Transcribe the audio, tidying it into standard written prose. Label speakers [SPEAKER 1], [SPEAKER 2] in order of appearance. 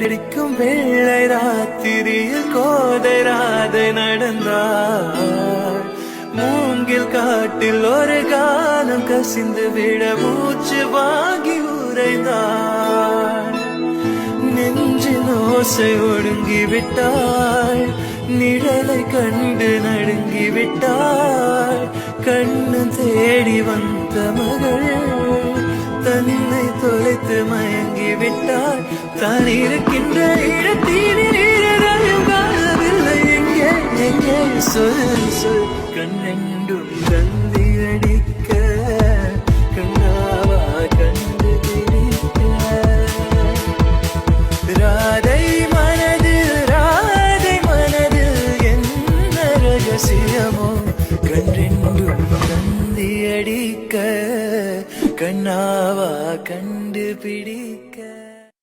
[SPEAKER 1] அடிக்கும் வெள்ளை ராத்திரியில் கோதை ராதை நடந்தாள். மூங்கில் காட்டில் ஒரு காலம் கசிந்து விட மூச்சு வாங்கி உறைந்தாள். நெஞ்சின் ஓசை ஒடுங்கி விட்டாள். நிழலை கண்டு நடுங்கி விட்டாள். கண்ணு தேடி வந்த மகள் தன்னை தொலைத்து மயங்கி விட்டாள். தான் இருக்கின்ற இடத்திலும் காணவில்லை. எங்கே எங்கே சொல் சொல். கண்ணெண்டும் தந்தி அடிக்க கண்ணாவா கண்டு பிடிக்க. ராதை மனதில் என்ன ரகசியமோ கண்ணெண்டும் தந்தி அடிக்க கண்ணாவா கண்டு பிடிக்க.